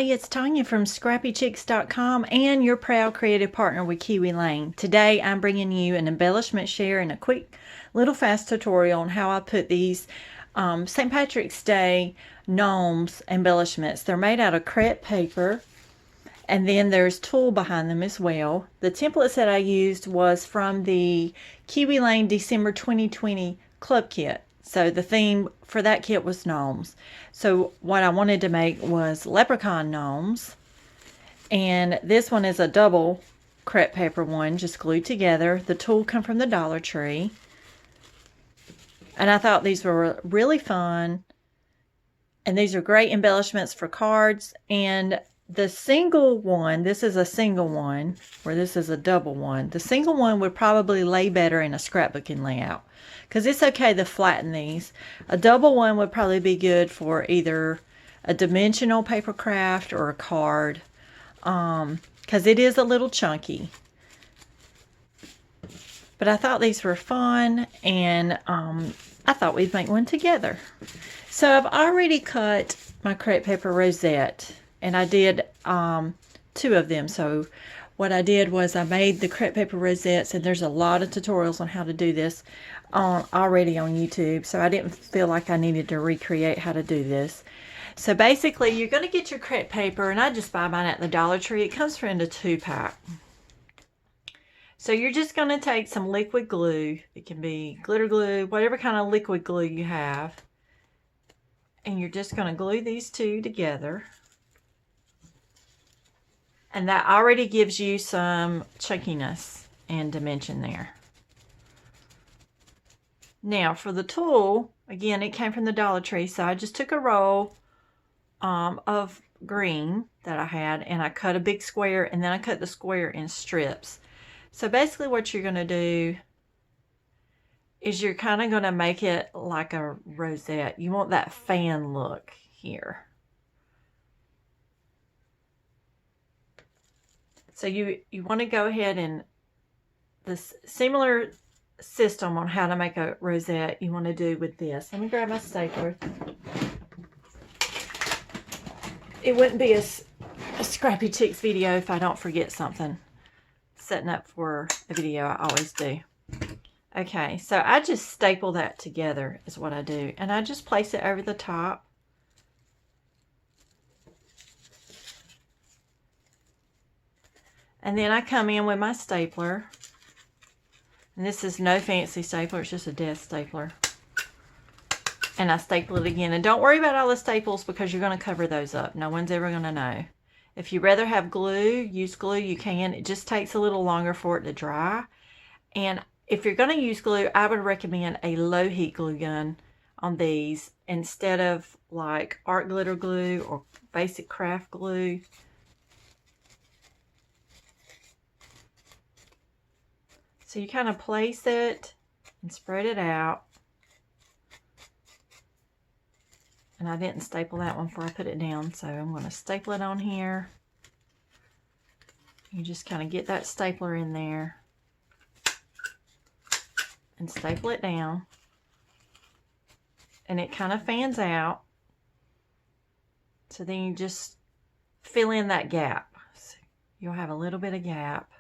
everybody, it's Tanya from Scrappychics.com and your proud creative partner with Kiwi Lane. Today I'm bringing you an embellishment share and a quick little fast tutorial on how I put these St. Patrick's Day gnomes embellishments. They're made out of crepe paper and then there's tulle behind them as well. The templates that I used was from the Kiwi Lane December 2020 club kit. So the theme for that kit was gnomes. So what I wanted to make was Leprechaun Gnomes. And this one is a double crepe paper one, just glued together. The tulle come from the Dollar Tree. And I thought these were really fun. And these are great embellishments for cards. And the single one, this is a single one, where this is a double one. The single one would probably lay better in a scrapbooking layout, because it's okay to flatten these. A double one would probably be good for either a dimensional paper craft or a card, because it is a little chunky. But I thought these were fun, and I thought we'd make one together. So I've already cut my crepe paper rosette, and I did 2 of them. So what I did was I made the crepe paper rosettes, and there's a lot of tutorials on how to do this already on YouTube, so I didn't feel like I needed to recreate how to do this. So basically you're going to get your crepe paper, and I just buy mine at the Dollar Tree. It comes in a 2-pack. So you're just going to take some liquid glue. It can be glitter glue, whatever kind of liquid glue you have, and you're just going to glue these 2 together. And that already gives you some chunkiness and dimension there. Now for the tulle, again, it came from the Dollar Tree, so I just took a roll of green that I had, and I cut a big square, and then I cut the square in strips. So basically what you're going to do is you're kind of going to make it like a rosette. You want that fan look here. So you want to go ahead, and this similar system on how to make a rosette you want to do with this. Let me grab my stapler. It wouldn't be a Scrappychics video if I don't forget something. Setting up for a video, I always do. Okay, so I just staple that together is what I do. And I just place it over the top. And then I come in with my stapler. And this is no fancy stapler, it's just a desk stapler. And I staple it again. And don't worry about all the staples, because you're going to cover those up. No one's ever going to know. If you'd rather have glue, use glue, you can. It just takes a little longer for it to dry. And if you're going to use glue, I would recommend a low heat glue gun on these instead of like art glitter glue or basic craft glue. So you kind of place it and spread it out. And I didn't staple that one before I put it down, so I'm going to staple it on here. You just kind of get that stapler in there and staple it down. And it kind of fans out. So then you just fill in that gap. So you'll have a little bit of gap.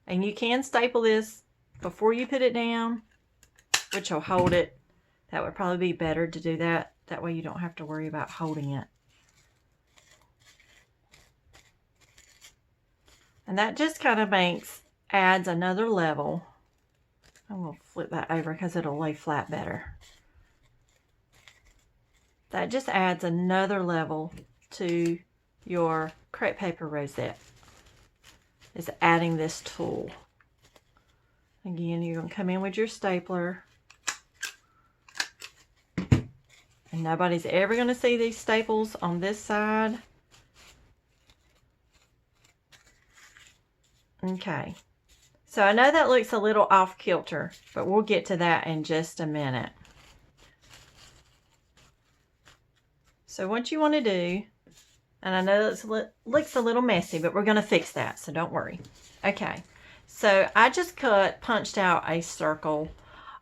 And you can staple this before you put it down, which will hold it. That would probably be better to do that. That way you don't have to worry about holding it. And that just kind of adds another level. I'm going to flip that over because it'll lay flat better. That just adds another level to your crepe paper rosette. Is adding this tulle. Again, you're going to come in with your stapler. And nobody's ever going to see these staples on this side. Okay. So I know that looks a little off kilter, but we'll get to that in just a minute. So what you want to do, and I know it looks a little messy, but we're going to fix that, so don't worry. Okay, so I just punched out a circle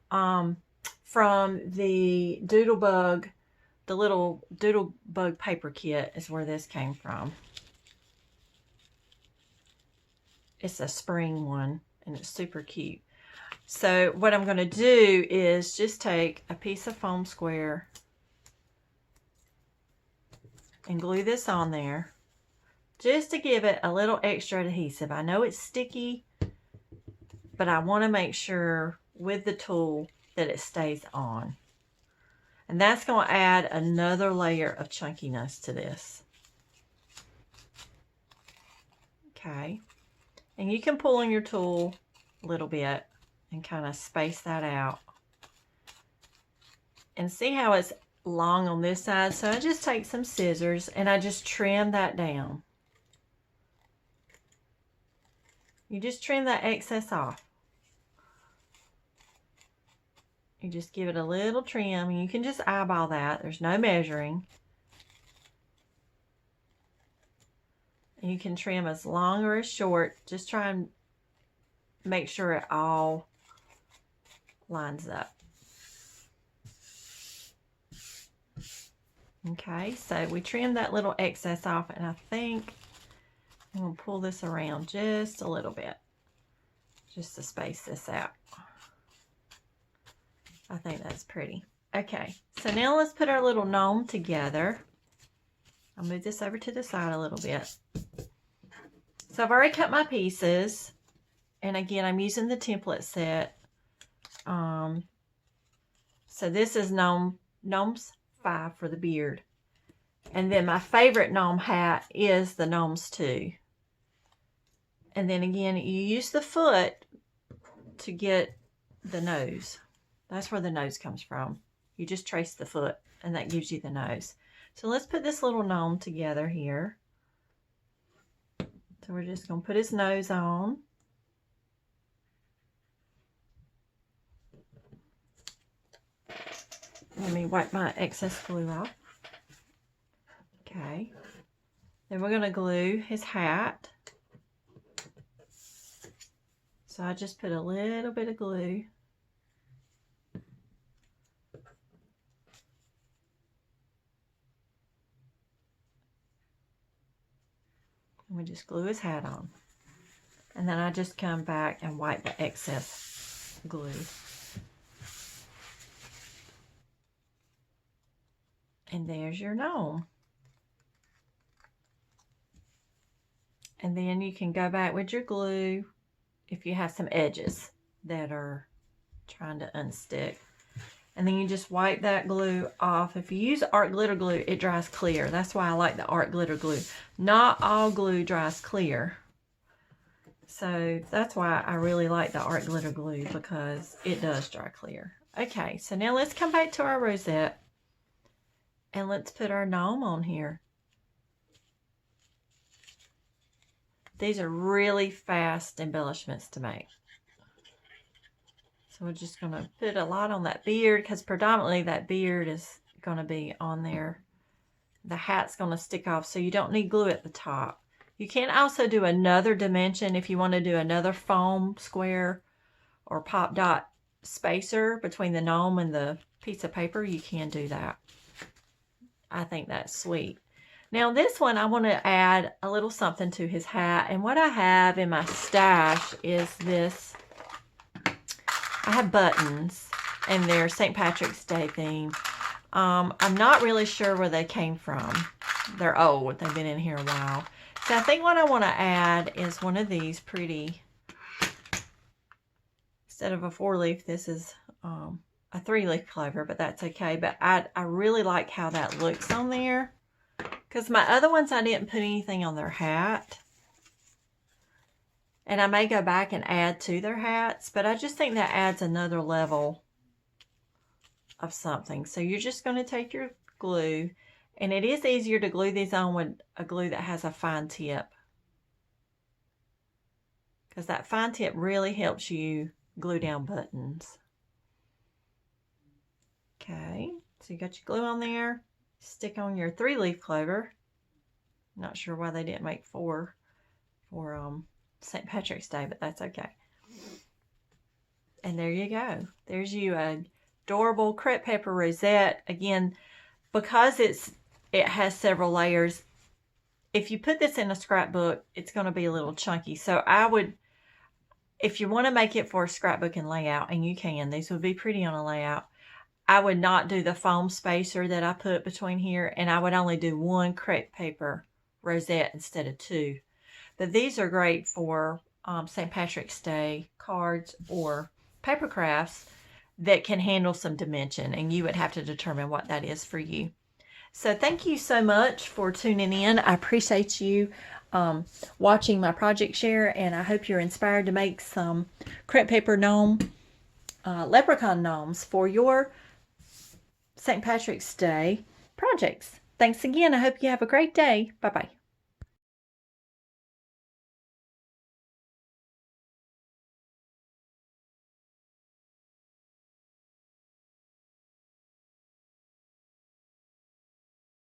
from the Doodlebug the little Doodlebug paper kit is where this came from. It's a spring one, and it's super cute. So what I'm going to do is just take a piece of foam square and glue this on there just to give it a little extra adhesive. I know it's sticky, but I want to make sure with the tool that it stays on. And that's going to add another layer of chunkiness to this. Okay. And you can pull on your tool a little bit and kind of space that out. And see how it's long on this side? So I just take some scissors and I just trim that down. You just trim that excess off. You just give it a little trim, and you can just eyeball that. There's no measuring. And you can trim as long or as short. Just try and make sure it all lines up. Okay, so we trimmed that little excess off, and I think I'm going to pull this around just a little bit, just to space this out. I think that's pretty. Okay, so now let's put our little gnome together. I'll move this over to the side a little bit. So I've already cut my pieces, and again, I'm using the template set. So this is Gnomes 5 for the beard. And then my favorite gnome hat is the Gnomes 2. And then again, you use the foot to get the nose. That's where the nose comes from. You just trace the foot, and that gives you the nose. So let's put this little gnome together here. So we're just going to put his nose on. Let me wipe my excess glue off. Okay. Then we're going to glue his hat. So I just put a little bit of glue. And we just glue his hat on. And then I just come back and wipe the excess glue. And there's your gnome. And then you can go back with your glue if you have some edges that are trying to unstick. And then you just wipe that glue off. If you use art glitter glue, it dries clear. That's why I like the art glitter glue. Not all glue dries clear. So that's why I really like the art glitter glue, because it does dry clear. Okay, so now let's come back to our rosette. And let's put our gnome on here. These are really fast embellishments to make. So we're just going to put a lot on that beard, because predominantly that beard is going to be on there. The hat's going to stick off, so you don't need glue at the top. You can also do another dimension if you want to do another foam square or pop dot spacer between the gnome and the piece of paper. You can do that. I think that's sweet. Now this one, I want to add a little something to his hat. And what I have in my stash is this. I have buttons, and they're St. Patrick's Day theme. I'm not really sure where they came from. They're old. They've been in here a while. So I think what I want to add is one of these pretty, instead of a 4-leaf, this is a 3-leaf clover, but that's okay. But I really like how that looks on there, because my other ones I didn't put anything on their hat. And I may go back and add to their hats, but I just think that adds another level of something. So you're just going to take your glue, and it is easier to glue these on with a glue that has a fine tip, because that fine tip really helps you glue down buttons. Okay, so you got your glue on there. Stick on your 3-leaf clover. Not sure why they didn't make 4 for St. Patrick's Day, but that's okay. And there you go. There's you a adorable crepe paper rosette. Again, because it has several layers, if you put this in a scrapbook, it's going to be a little chunky. So I would, if you want to make it for a scrapbook and layout, and you can, these would be pretty on a layout, I would not do the foam spacer that I put between here, and I would only do one crepe paper rosette instead of two. But these are great for St. Patrick's Day cards or paper crafts that can handle some dimension, and you would have to determine what that is for you. So thank you so much for tuning in. I appreciate you watching my project share, and I hope you're inspired to make some crepe paper gnome, leprechaun gnomes for your St. Patrick's Day projects. Thanks again. I hope you have a great day. Bye-bye.